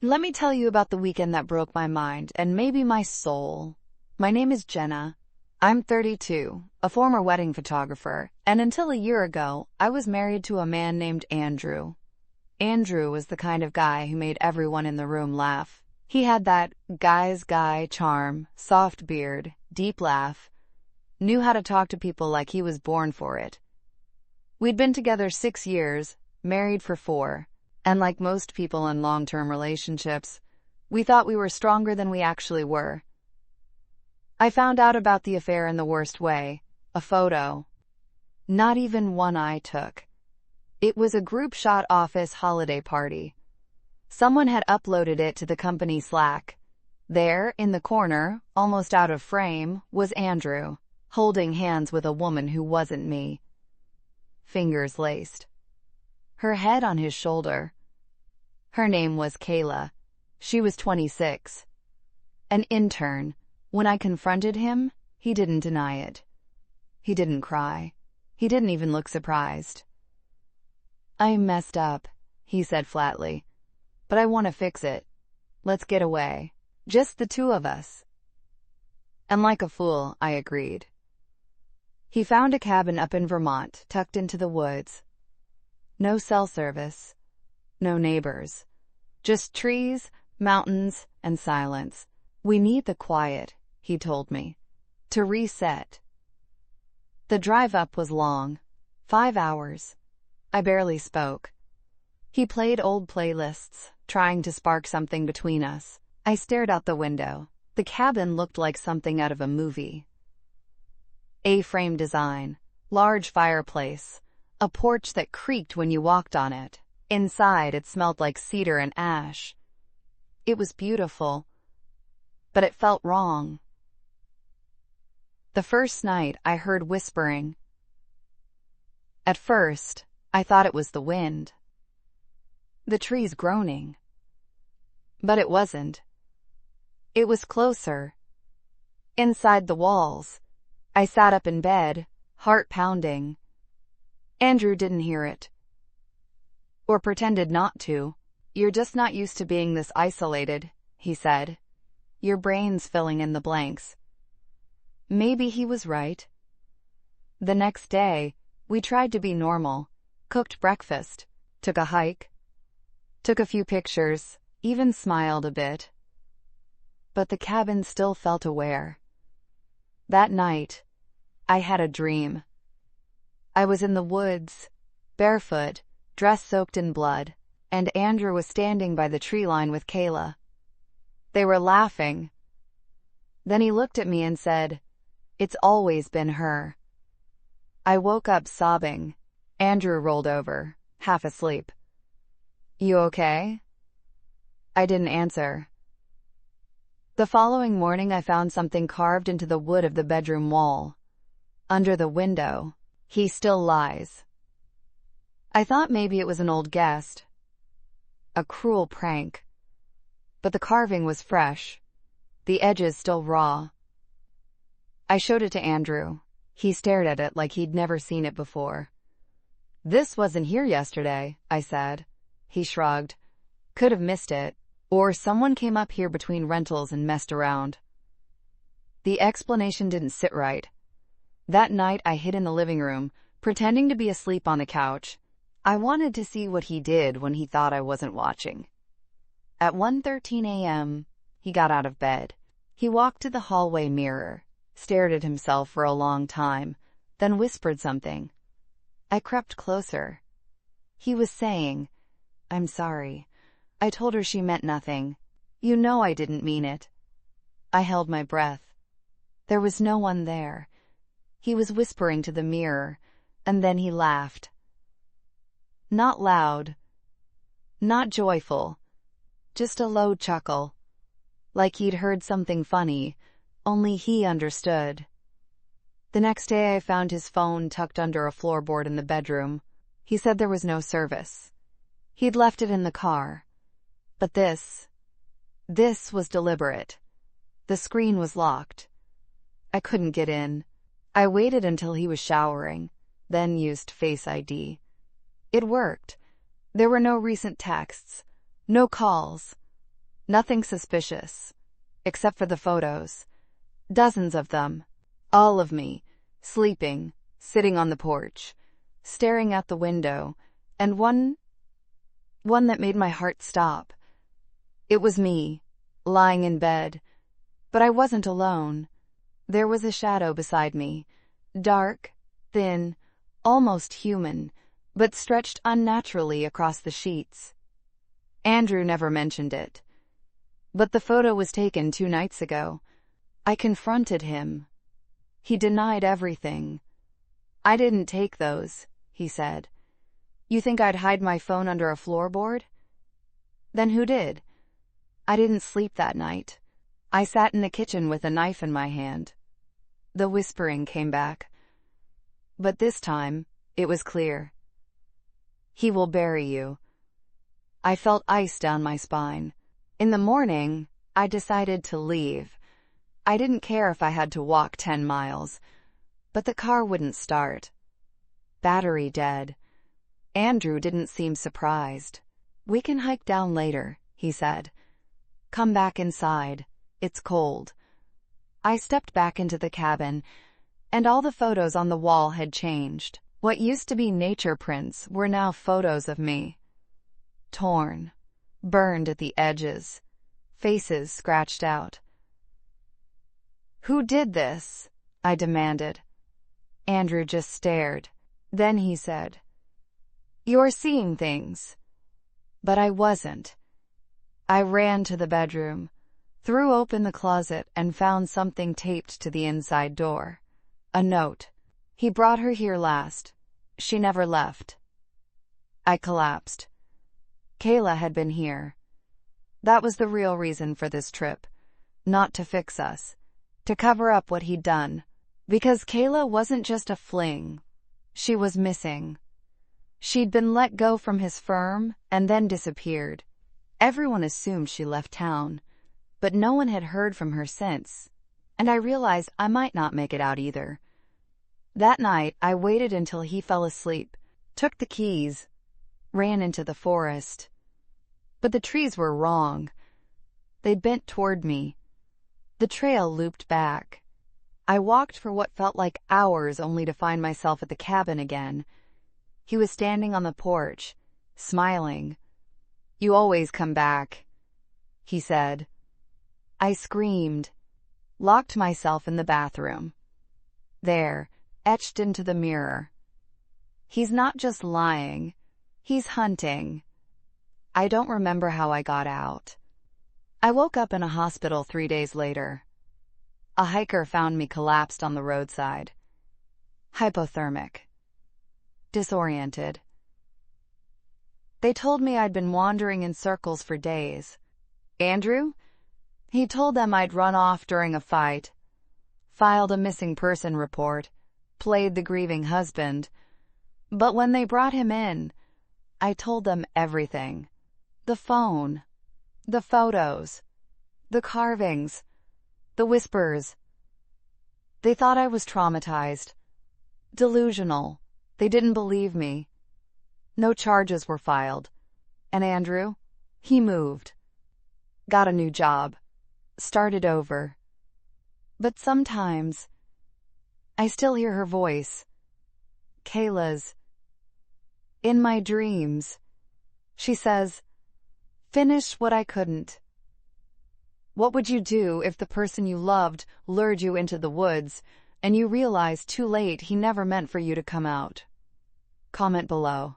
Let me tell you about the weekend that broke my mind and maybe my soul. My name is Jenna. I'm 32, a former wedding photographer, and until a year ago, I was married to a man named Andrew. Andrew was the kind of guy who made everyone in the room laugh. He had that guy's guy charm, soft beard, deep laugh, knew how to talk to people like he was born for it. We'd been together 6 years, married for 4. And like most people in long-term relationships, we thought we were stronger than we actually were. I found out about the affair in the worst way, a photo. Not even one I took. It was a group-shot office holiday party. Someone had uploaded it to the company Slack. There, in the corner, almost out of frame, was Andrew, holding hands with a woman who wasn't me. Fingers laced. Her head on his shoulder. Her name was Kayla. She was 26. An intern. When I confronted him, he didn't deny it. He didn't cry. He didn't even look surprised. "I messed up," he said flatly. "But I want to fix it. Let's get away. Just the two of us." And like a fool, I agreed. He found a cabin up in Vermont, tucked into the woods. No cell service. No neighbors. Just trees, mountains, and silence. "We need the quiet," he told me, "to reset." The drive up was long. 5 hours. I barely spoke. He played old playlists, trying to spark something between us. I stared out the window. The cabin looked like something out of a movie. A-frame design, large fireplace, a porch that creaked when you walked on it. Inside, it smelled like cedar and ash. It was beautiful, but it felt wrong. The first night, I heard whispering. At first, I thought it was the wind. The trees groaning. But it wasn't. It was closer. Inside the walls. I sat up in bed, heart pounding. Andrew didn't hear it. Or pretended not to. "You're just not used to being this isolated," he said. "Your brain's filling in the blanks." Maybe he was right. The next day, we tried to be normal, cooked breakfast, took a hike, took a few pictures, even smiled a bit. But the cabin still felt aware. That night, I had a dream. I was in the woods, barefoot, dress soaked in blood, and Andrew was standing by the tree line with Kayla. They were laughing. Then he looked at me and said, "It's always been her." I woke up sobbing. Andrew rolled over, half asleep. "You okay?" I didn't answer. The following morning, I found something carved into the wood of the bedroom wall. Under the window, "He still lies." I thought maybe it was an old guest. A cruel prank. But the carving was fresh. The edges still raw. I showed it to Andrew. He stared at it like he'd never seen it before. "This wasn't here yesterday," I said. He shrugged. "Could have missed it. Or someone came up here between rentals and messed around." The explanation didn't sit right. That night I hid in the living room, pretending to be asleep on the couch. I wanted to see what he did when he thought I wasn't watching. At 1:13 a.m., he got out of bed. He walked to the hallway mirror, stared at himself for a long time, then whispered something. I crept closer. He was saying, "I'm sorry. I told her she meant nothing. You know I didn't mean it." I held my breath. There was no one there. He was whispering to the mirror, and then he laughed. Not loud, not joyful, just a low chuckle, like he'd heard something funny, only he understood. The next day I found his phone tucked under a floorboard in the bedroom. He said there was no service. He'd left it in the car. But this was deliberate. The screen was locked. I couldn't get in. I waited until he was showering, then used Face ID. It worked. There were no recent texts, no calls, Nothing suspicious. Except for the photos. Dozens of them. All of me. Sleeping. Sitting on the porch. Staring out the window. And one that made my heart stop. It was me. Lying in bed. But I wasn't alone. There was a shadow beside me. Dark. Thin. Almost human. But stretched unnaturally across the sheets. Andrew never mentioned it. But the photo was taken 2 nights ago. I confronted him. He denied everything. I didn't take those, he said. You think I'd hide my phone under a floorboard? Then who did? I didn't sleep that night. I sat in the kitchen with a knife in my hand. The whispering came back. But this time, it was clear. He will bury you. I felt ice down my spine. In the morning, I decided to leave. I didn't care if I had to walk 10 miles. But the car wouldn't start. Battery dead. Andrew didn't seem surprised. We can hike down later, he said. Come back inside. It's cold. I stepped back into the cabin, and all the photos on the wall had changed. What used to be nature prints were now photos of me. Torn, burned at the edges, faces scratched out. Who did this? I demanded. Andrew just stared. Then he said, You're seeing things. But I wasn't. I ran to the bedroom, threw open the closet, and found something taped to the inside door. A note. He brought her here last. She never left. I collapsed. Kayla had been here. That was the real reason for this trip. Not to fix us. To cover up what he'd done. Because Kayla wasn't just a fling. She was missing. She'd been let go from his firm and then disappeared. Everyone assumed she left town, but no one had heard from her since, and I realized I might not make it out either. That night, I waited until he fell asleep, took the keys, ran into the forest. But the trees were wrong. They bent toward me. The trail looped back. I walked for what felt like hours only to find myself at the cabin again. He was standing on the porch, smiling. You always come back, he said. I screamed, locked myself in the bathroom. There, etched into the mirror. He's not just lying, he's hunting. I don't remember how I got out. I woke up in a hospital 3 days later. A hiker found me collapsed on the roadside. Hypothermic. Disoriented. They told me I'd been wandering in circles for days. Andrew? He told them I'd run off during a fight, filed a missing person report, played the grieving husband. But when they brought him in, I told them everything. The phone, the photos, the carvings, the whispers. They thought I was traumatized, delusional. They didn't believe me. No charges were filed. And Andrew, he moved. Got a new job. Started over. But sometimes, I still hear her voice. Kayla's. In my dreams. She says, finish what I couldn't. What would you do if the person you loved lured you into the woods and you realized too late he never meant for you to come out? Comment below.